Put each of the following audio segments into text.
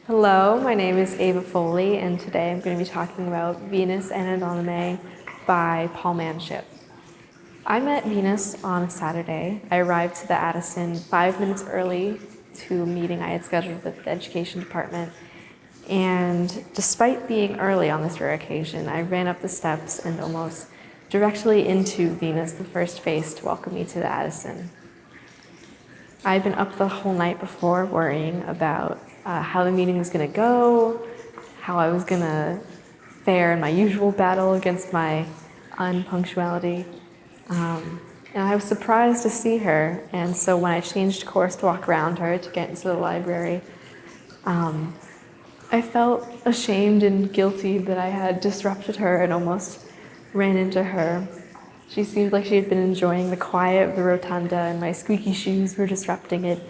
Hello, my name is Ava Foley, and today I'm going to be talking about Venus Anadyomene by Paul Manship. I met Venus on a Saturday. I arrived to the Addison 5 minutes early to a meeting I had scheduled with the education department. And despite being early on this rare occasion, I ran up the steps and almost directly into Venus, the first face to welcome me to the Addison. I had been up the whole night before worrying about how the meeting was going to go, how I was going to fare in my usual battle against my unpunctuality. And I was surprised to see her, and so when I changed course to walk around her to get into the library, I felt ashamed and guilty that I had disrupted her and almost ran into her. She seemed like she had been enjoying the quiet of the rotunda, and my squeaky shoes were disrupting it.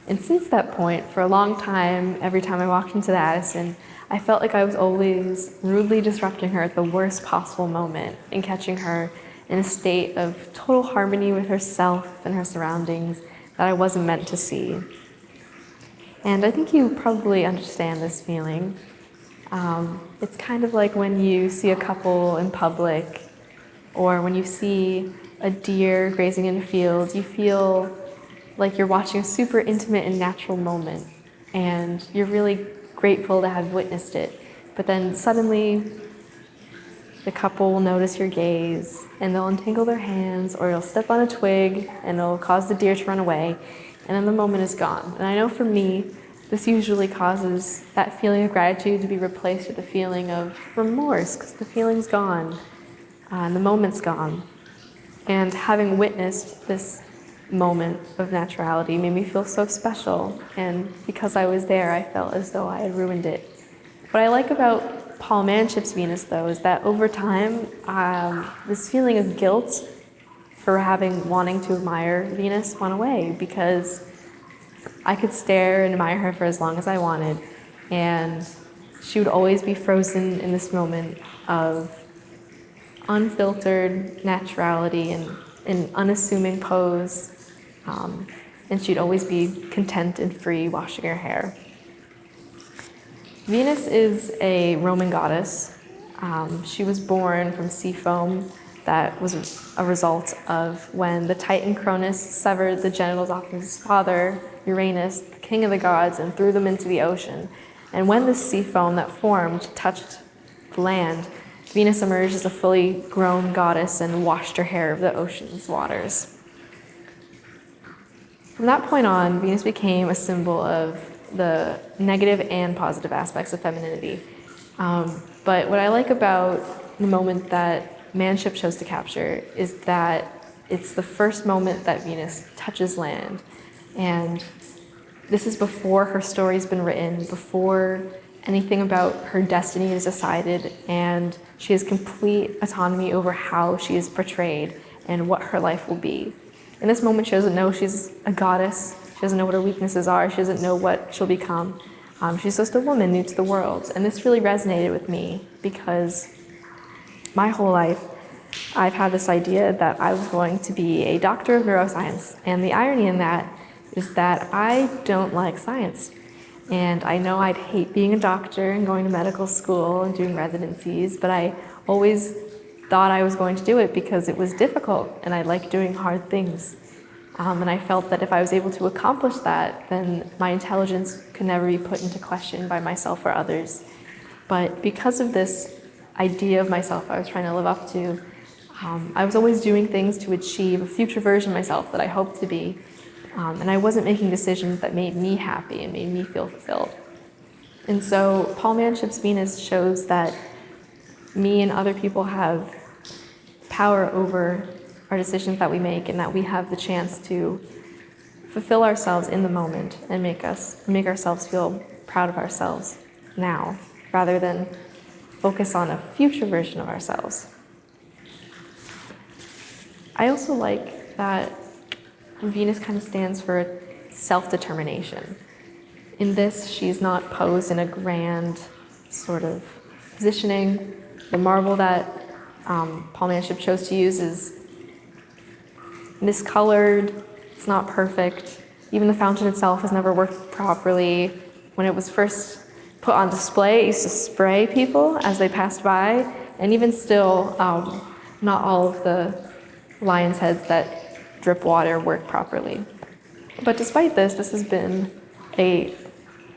And since that point, for a long time, every time I walked into the Addison, I felt like I was always rudely disrupting her at the worst possible moment and catching her in a state of total harmony with herself and her surroundings that I wasn't meant to see. And I think you probably understand this feeling. It's kind of like when you see a couple in public, or when you see a deer grazing in a field, you feel like you're watching a super intimate and natural moment, and you're really grateful to have witnessed it. But then suddenly, the couple will notice your gaze, and they'll entangle their hands, or you'll step on a twig, and it'll cause the deer to run away, and then the moment is gone. And I know for me, this usually causes that feeling of gratitude to be replaced with a feeling of remorse, because the feeling's gone, and the moment's gone. And having witnessed this moment of naturality made me feel so special, and because I was there, I felt as though I had ruined it. What I like about Paul Manship's Venus, though, is that over time, this feeling of guilt for wanting to admire Venus went away, because I could stare and admire her for as long as I wanted, and she would always be frozen in this moment of unfiltered naturality and an unassuming pose, and she'd always be content and free washing her hair. Venus is a Roman goddess. She was born from sea foam that was a result of when the Titan Cronus severed the genitals off of his father, Uranus, the king of the gods, and threw them into the ocean. And when this sea foam that formed touched the land, Venus emerged as a fully grown goddess and washed her hair of the ocean's waters. From that point on, Venus became a symbol of the negative and positive aspects of femininity. But what I like about the moment that Manship chose to capture is that it's the first moment that Venus touches land. And this is before her story's been written, before anything about her destiny is decided, and she has complete autonomy over how she is portrayed and what her life will be. In this moment, she doesn't know she's a goddess. She doesn't know what her weaknesses are. She doesn't know what she'll become. She's just a woman new to the world. And this really resonated with me because my whole life, I've had this idea that I was going to be a doctor of neuroscience. And the irony in that is that I don't like science. And I know I'd hate being a doctor and going to medical school and doing residencies, but I always thought I was going to do it because it was difficult and I liked doing hard things. And I felt that if I was able to accomplish that, then my intelligence could never be put into question by myself or others. But because of this idea of myself I was trying to live up to, I was always doing things to achieve a future version of myself that I hoped to be. And I wasn't making decisions that made me happy and made me feel fulfilled. And so Paul Manship's Venus shows that me and other people have power over our decisions that we make, and that we have the chance to fulfill ourselves in the moment and make ourselves feel proud of ourselves now, rather than focus on a future version of ourselves. I also like that Venus kind of stands for self-determination. In this, she's not posed in a grand sort of positioning. The marble that Paul Manship chose to use is miscolored, it's not perfect. Even the fountain itself has never worked properly. when it was first put on display, it used to spray people as they passed by, and even still, not all of the lion's heads that drip water work properly. But despite this, this has been an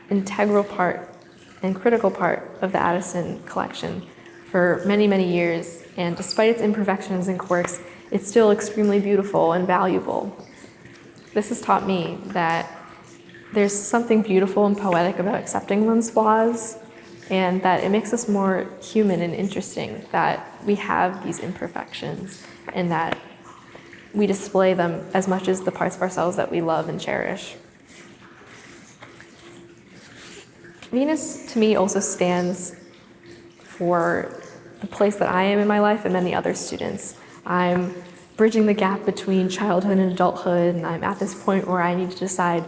integral part and critical part of the Addison collection for many, many years, and despite its imperfections and quirks, it's still extremely beautiful and valuable. This has taught me that there's something beautiful and poetic about accepting one's flaws, and that it makes us more human and interesting that we have these imperfections and that we display them as much as the parts of ourselves that we love and cherish. Venus, to me, also stands for the place that I am in my life and many other students. I'm bridging the gap between childhood and adulthood, and I'm at this point where I need to decide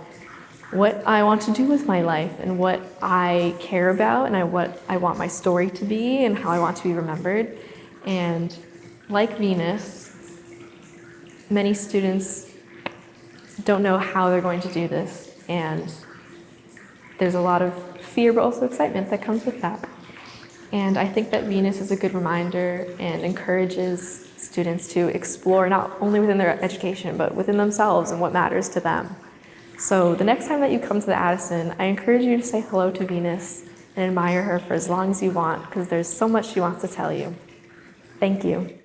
what I want to do with my life and what I care about and what I want my story to be and how I want to be remembered. And like Venus, many students don't know how they're going to do this, and there's a lot of fear but also excitement that comes with that. And I think that Venus is a good reminder and encourages students to explore not only within their education but within themselves and what matters to them. So the next time that you come to the Addison, I encourage you to say hello to Venus and admire her for as long as you want, because there's so much she wants to tell you. Thank you.